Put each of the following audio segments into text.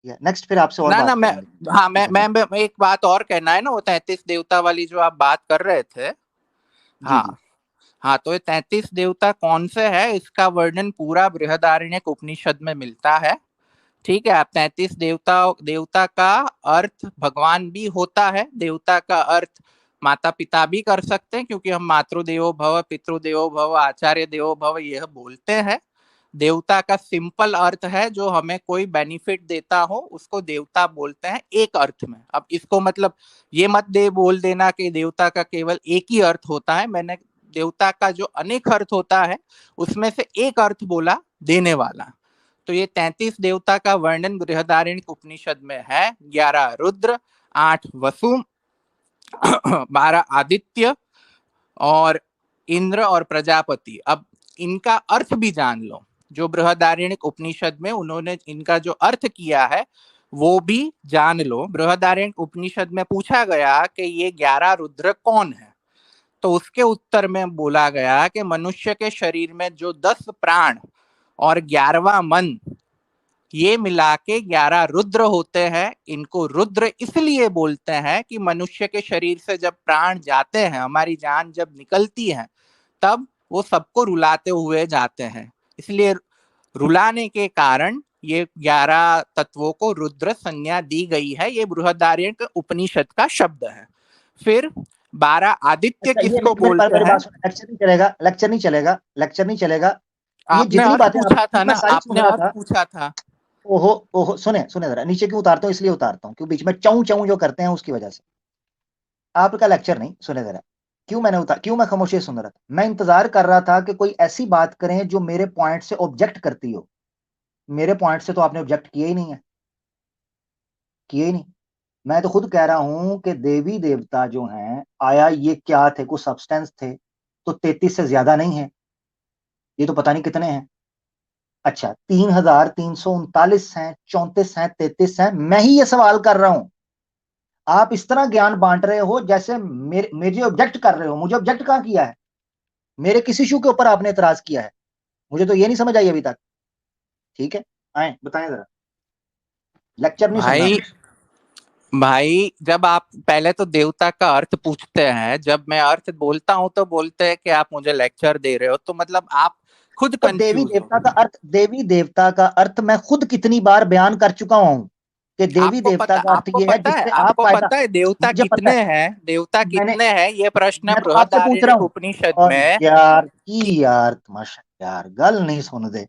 है। नेक्स्ट फिर आपसे और ना बात ना मैं करेंगे। हाँ मैं एक बात और कहना है ना, वो 33 देवता वाली जो आप बात कर रहे थे। जी जी। हाँ हाँ, तो ये 33 देवता कौन से है, इसका वर्णन पूरा बृहदारण्यक उपनिषद में मिलता है। ठीक है, आप 33 देवता देवता का अर्थ भगवान भी होता है, देवता का अर्थ माता पिता भी कर सकते हैं, क्योंकि हम मातृदेवो भव, पितृदेवो भव, आचार्य देवो भव यह बोलते हैं। देवता का सिंपल अर्थ है जो हमें कोई बेनिफिट देता हो, उसको देवता बोलते हैं एक अर्थ में। अब इसको मतलब ये मत बोल देना कि देवता का केवल एक ही अर्थ होता है। मैंने देवता का जो अनेक अर्थ होता है उसमें से एक अर्थ बोला, देने वाला। तो ये 33 देवता का वर्णन बृहदारण्यक उपनिषद में है। 11 रुद्र, 8 वसु, 12 आदित्य और इंद्र और प्रजापति। अब इनका अर्थ भी जान लो, जो बृहदारण्यक उपनिषद में उन्होंने इनका जो अर्थ किया है वो भी जान लो। बृहदारण्यक उपनिषद में पूछा गया कि ये 11 रुद्र कौन है, तो उसके उत्तर में बोला गया कि मनुष्य के शरीर में जो 10 प्राण और 11वां मन, ये मिला के 11 रुद्र होते हैं। इनको रुद्र इसलिए बोलते हैं कि मनुष्य के शरीर से जब प्राण जाते हैं, हमारी जान जब निकलती है, तब वो सबको रुलाते हुए जाते हैं, इसलिए रुलाने के कारण ये 11 तत्वों को रुद्र संज्ञा दी गई है। ये बृहदारण्यक उपनिषद का शब्द है। फिर 12 आदित्य अच्छा, ये किसको मेरी बोलते हैं? बात सुनो, लेक्चर नहीं चलेगा, लेक्चर नहीं चलेगा, लेक्चर नहीं चलेगा। ये आपने जितनी अर्थ बातें पूछा था मैं ना, सारी सुन आपने रहा अर्थ था। पूछा था। ओहो ओहो, सुने सुने जरा, नीचे क्यों उतारता हूँ, इसलिए उतारता हूँ क्यों बीच में चौं चौं जो करते हैं उसकी वजह से। आपका लेक्चर नहीं, सुने जरा। क्यों मैं खामोशी सुन रहा था? मैं इंतजार कर रहा था कि कोई ऐसी बात करें जो मेरे पॉइंट से ऑब्जेक्ट करती हो। मेरे पॉइंट से तो आपने ऑब्जेक्ट किए ही नहीं है, किए ही नहीं। मैं तो खुद कह रहा हूं कि देवी देवता जो हैं, आया ये क्या थे, कुछ सब्सटेंस थे, तो 33 से ज्यादा नहीं है, ये तो पता नहीं कितने हैं। अच्छा, 3,339 हैं, 34 हैं, 33 हैं, मैं ही ये सवाल कर रहा हूं। आप इस तरह ज्ञान बांट रहे हो जैसे मुझे ऑब्जेक्ट कर रहे हो। मुझे ऑब्जेक्ट कहां किया है? मेरे किस इशू के ऊपर आपने एतराज किया है? मुझे तो ये नहीं समझ आई अभी तक। ठीक है, आए बताएं जरा, लेक्चर नहीं सुनना भाई आपने। भाई, जब आप पहले तो देवता का अर्थ पूछते हैं, जब मैं अर्थ बोलता हूं तो बोलते हैं कि आप मुझे लेक्चर दे रहे हो, तो मतलब आप खुद तो कंफ्यूज हो। देवी देवता का अर्थ मैं खुद कितनी बार बयान कर चुका हूं कि देवी देवता का अर्थ ये है जिससे आप फायदा। आपको पता है देवता मुझे पता कितने है, हैं? देवता मैंने कितने हैं ये प्रश्न मैं तो आपसे पूछ रहा बृहदारण्यक हूं। उपनिषद और में। यार की यार तमाशा, यार गल नहीं सुन दे।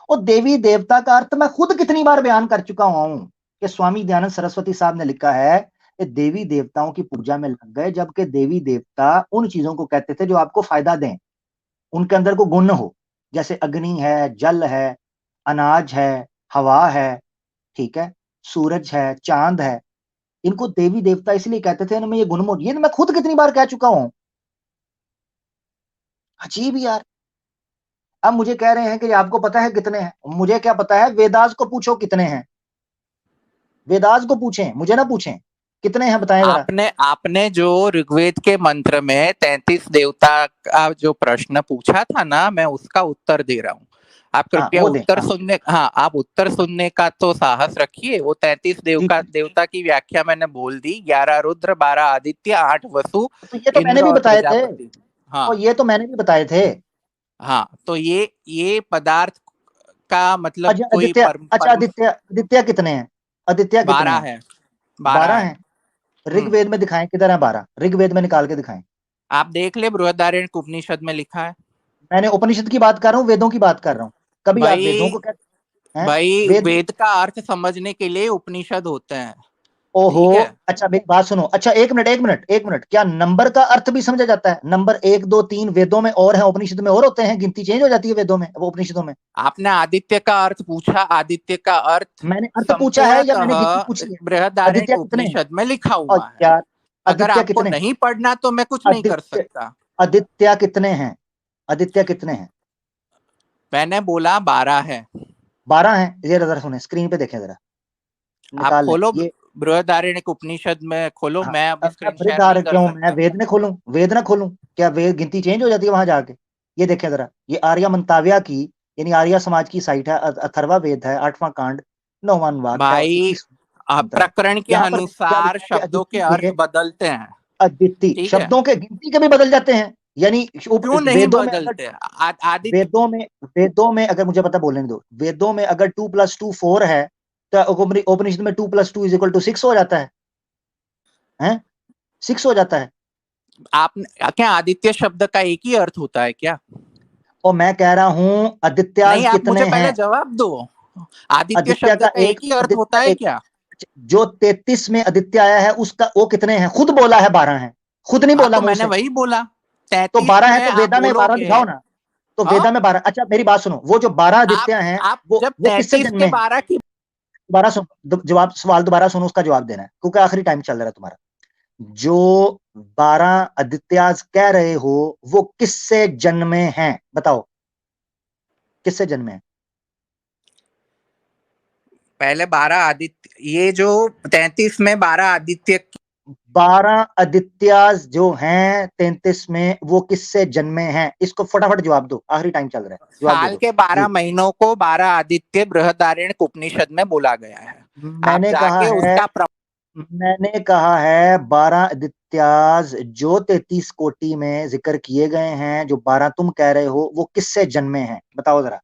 और देवी देवता का अर्थ मैं खुद कितनी बार बयान कर चुका हूं कि स्वामी दयानंद सरस्वती साहब ने लिखा है कि देवी देवताओं की पूजा में लग गए, जबकि देवी देवता उन चीजों को कहते थे जो आपको फायदा दें, उनके अंदर को गुण हो, जैसे अग्नि है, जल है, अनाज है, हवा है, ठीक है, सूरज है, चांद है। इनको देवी देवता इसलिए कहते थे, इनमें ये गुण मौजूद, ये तो मैं खुद कितनी बार कह चुका हूं। अजीब यार। अब मुझे कह रहे हैं कि आपको पता है कितने हैं, मुझे क्या पता है? वेदास को पूछो कितने हैं, वेदास को पूछें, मुझे ना पूछें। कितने हैं बताएं जरा। आपने आपने जो ऋग्वेद के मंत्र में 33 देवता का जो प्रश्न पूछा था ना, मैं उसका उत्तर दे रहा हूँ। आप हाँ कृपया वो दें, उत्तर हाँ। सुनने, हाँ आप उत्तर सुनने का तो साहस रखिए। वो 33 जी जी। देवता की व्याख्या मैंने बोल दी। 11 रुद्र, 12 आदित्य, 8 वसु, तो ये तो मैंने इंद्र भी और बताए थे, प्रजापति। हाँ और ये तो मैंने भी बताए थे। हाँ, तो ये पदार्थ का मतलब अच्छा कोई आदित्य, अच्छा परम आदित्य, आदित्य कितने हैं? आदित्य कितने 12 हैं? है, 12 12 है। हैं। ऋग्वेद में दिखाएं किधर है 12? ऋग्वेद में निकाल के दिखाएं। आप देख ले, बृहदारण्यक उपनिषद में लिखा है। मैंने उपनिषद की बात कर रहा हूँ, वेदों की बात कर रहा हूँ। कभी आप वेदों भाई को कहते हैं भाई, वेद? वेद का अर्थ समझने के लिए उपनिषद होते हैं। ओहो। ठीक है। अच्छा मेरी बात सुनो, अच्छा एक मिनट एक मिनट एक मिनट, क्या नंबर का अर्थ भी समझा जाता है? नंबर 1 2 3 वेदों में और है, उपनिषद में और होते हैं, गिनती चेंज हो जाती है वेदों में, वो उपनिषदों में। आपने आदित्य का अर्थ पूछा, आदित्य का अर्थ मैंने अर्थ पूछा है या संपूर्णतः मैंने गिनती पूछी है? बृहदारण्यक आदित्य कितने हैं? उपनिषद में लिखा और हुआ है। यार, अगर आदित्य आपको कितने हैं? नहीं पढ़ना तो मैं कुछ नहीं कर आदित्य, सकता। आदित्य कितने हैं? आदित्य कितने हैं? मैंने बोला 12 है। 12 हैं। ये जरा सुने, स्क्रीन पे देखें जरा, आप निकाल लें खोलो, ये। बृहदारण्यक उपनिषद में खोलो। हाँ, मैं अभी अब मैं स्क्रीन शेयर बृहदार नहीं कर क्यों, मैं सकता। वेद में खोलूं? वेद ना खोलूं क्या? वेद गिनती चेंज हो जाती है वहां जाके? ये देखें जरा, ये आर्या मंताव्या की, यानी आर्या समाज की साइट है, अथर्वा वेद है, 8वां कांड। नौवान भाई प्रकरण के यहाँ पर क्या अनुसार लिखा है कि शब्दों के अदिति अर्थ बदलते हैं, अदिति ठीक है? शब्दों के गिनती के भी बदल जाते हैं। यानी क्यों नहीं वेदों में अगर बदलते? आदित्य वेदों में अगर मुझे पता बोलने दो, वेदों में अगर 2+2 4 है तो उपनिषद में 2+2 = 6 हो जाता है 6 हो जाता है। आप क्या आदित्य शब्द का एक ही अर्थ होता है क्या? और मैं कह रहा हूं नहीं, आदित्याज आप कितने मुझे पहले हैं? जवाब दो। आदित्य आदित्य शब्द का का एक ही अर्थ होता आदित्य है एक क्या? जो 33 में आदित्य आया है उसका वो कितने हैं? खुद बोला है 12 है, खुद नहीं हाँ, बोला तो मुंह मैंने से। वही बोला। तो 33 12 है में तो आप वेदा में 12 बोलोगे। दिखाओ ना। तो हाँ, वेदा में 12। अच्छा मेरी बात सुनो, वो जो 12 आप आदित्य हैं आप जब वो किससे 33 जन्मे के हैं? 12 की दोबारा सुनो, जवाब सवाल दोबारा सुनो, उसका जवाब देना है क्योंकि आखिरी टाइम चल रहा है तुम्हारा। जो 12 आदित्याज कह रहे हो वो किससे जन्मे हैं बताओ, किससे जन्मे हैं? पहले 12 आदित्य, ये जो 33 में 12 आदित्य 12 आदित्याज जो हैं 33 में वो किससे जन्मे हैं? इसको फटाफट जवाब दो, आखिरी टाइम चल रहा है, जवाब दे साल दो के 12 जी। महीनों को 12 आदित्य बृहदारण्यक उपनिषद में बोला गया है। आप मैंने कहा जाके है उसका मैंने कहा है 12 आदित्याज जो 33 कोटि में जिक्र किए गए हैं, जो 12 तुम कह रहे हो वो किससे जन्मे हैं बताओ जरा,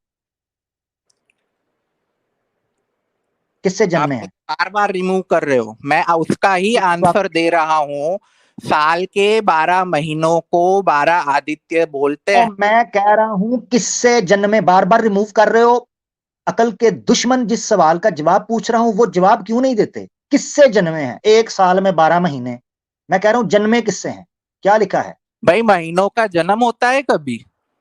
किससे आप जन्मे हैं? बार बार रिमूव कर रहे हो, मैं उसका ही आंसर दे रहा हूँ। साल के 12 महीनों को 12 आदित्य बोलते और हैं। मैं कह रहा हूं किससे जन्मे, बार बार रिमूव कर रहे हो। अकल के दुश्मन, जिस सवाल का जवाब पूछ रहा हूं वो जवाब क्यों नहीं देते? किससे जन्मे हैं? एक साल में 12 महीने, मैं कह रहा हूं जन्मे किससे हैं, क्या लिखा है? भाई, महीनों का जन्म होता है कभी?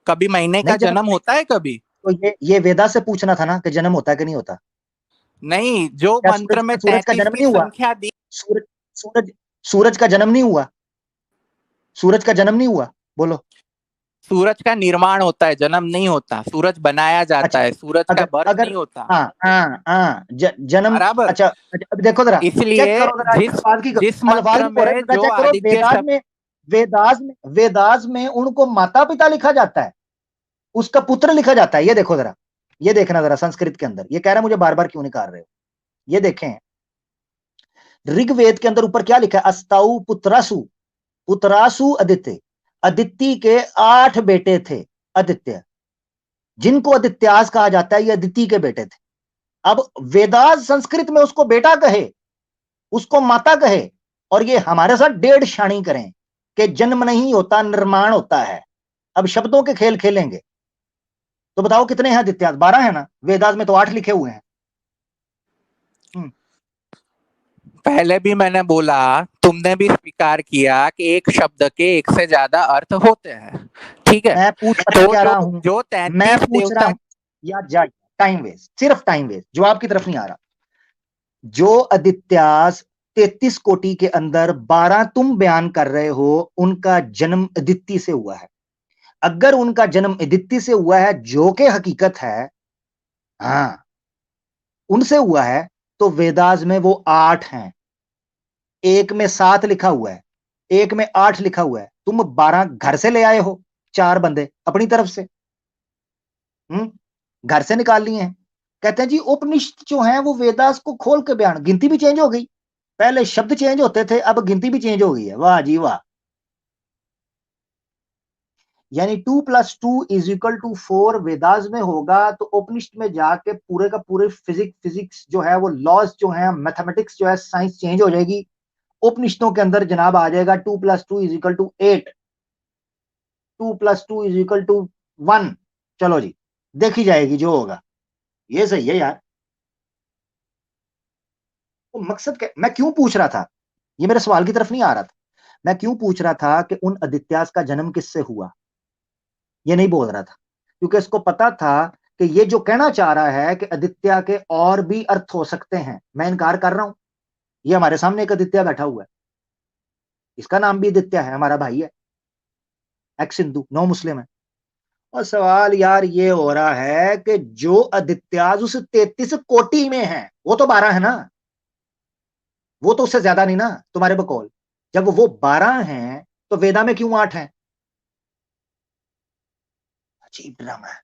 कभी महीने का नहीं जन्म, जन्म होता है कभी? तो ये वेदा से पूछना था ना कि जन्म होता है कि नहीं होता। नहीं, जो क्या मंत्र में सूरज का 33 जन्म की नहीं हुआ? संख्या दी। सूरज सूरज सूरज का जन्म नहीं हुआ? सूरज का जन्म नहीं हुआ? बोलो। सूरज का निर्माण होता है, जन्म नहीं होता। सूरज बनाया जाता अच्छा, है, सूरज का अगर बर्थ अगर नहीं होता। हाँ हाँ हाँ जन्म। बराबर। अच्छा अच्छा, अब देखो जरा, चेक इसलिए करो जरा, जिस जिस अल्फाज मंत्र की बोल रहे में जरा जो चेक करो। आदित्य शब्द वेदास में उनको माता पिता लिखा जाता है, उसका पुत्र लिखा जाता है। ये देखो जरा, ये देखना जरा संस्कृत के अंदर, ये कह रहा है मुझे बार बार क्यों निकाल रहे हो। ये देखें ऋग्वेद के अंदर ऊपर क्या लिखा है? अस्ताउ पुत्रासु, पुत्रासु अदित्य, अदिति के 8 बेटे थे आदित्य, जिनको आदित्यास कहा जाता है, ये अदिति के बेटे थे। अब वेदास संस्कृत में उसको बेटा कहे, उसको माता कहे, और ये हमारे साथ डेढ़ शाणी करें कि जन्म नहीं होता निर्माण होता है। अब शब्दों के खेल खेलेंगे तो बताओ कितने हैं आदित्यास? 12 है ना, वेदास में तो 8 लिखे हुए हैं। पहले भी मैंने बोला, तुमने भी स्वीकार किया कि एक शब्द के एक से ज्यादा अर्थ होते हैं, ठीक है? मैं पूछ पता तो क्या जो रहा हूं, जो मैं 33 पूछ रहा देवता। हूं यार, जा टाइम वेस्ट, सिर्फ टाइम वेस्ट, जवाब की तरफ नहीं आ रहा। जो आदित्यास 33 कोटि के अंदर 12 तुम बयान कर रहे हो, उनका जन्म अदिति से हुआ है। अगर उनका जन्म अदिति से हुआ है, जो कि हकीकत है, हाँ उनसे हुआ है, तो वेदास में वो 8 हैं। एक में 7 लिखा हुआ है, एक में 8 लिखा हुआ है। तुम 12 घर से ले आए हो, 4 बंदे अपनी तरफ से, घर से निकाल लिए हैं। कहते हैं जी उपनिषद जो है वो वेदास को खोल के बयान, गिनती भी चेंज हो गई, पहले शब्द चेंज होते थे, अब गिनती भी चेंज हो गई है। वाह जी वाह। यानी 2+2 = 4 वेदास में होगा, तो उपनिषद में जाके पूरे का पूरे फिजिक्स जो है, वो लॉज जो है, मैथमेटिक्स जो है, साइंस चेंज हो जाएगी। उपनिषदों के अंदर जनाब आ जाएगा 2+2 = 8, 2+2 = 1। चलो जी, देखी जाएगी जो होगा। ये सही है यार। तो मकसद क्या, मैं क्यों पूछ रहा था, ये मेरे सवाल की तरफ नहीं आ रहा था। मैं क्यों पूछ रहा था कि उन आदित्यास का जन्म किससे हुआ, ये नहीं बोल रहा था, क्योंकि इसको पता था कि ये जो कहना चाह रहा है कि आदित्य के और भी अर्थ हो सकते हैं, मैं इनकार कर रहा हूं। ये हमारे सामने एक आदित्य बैठा हुआ है, इसका नाम भी आदित्य है, हमारा भाई है, एक्स हिंदू, नो मुस्लिम है। और सवाल यार ये हो रहा है कि जो आदित्याज उस 33 कोटि में है, वो तो 12 है ना, वो तो उससे ज्यादा नहीं ना तुम्हारे बकौल। जब वो 12 हैं तो वेदा में क्यों 8 हैं? अजीब ड्रामा है।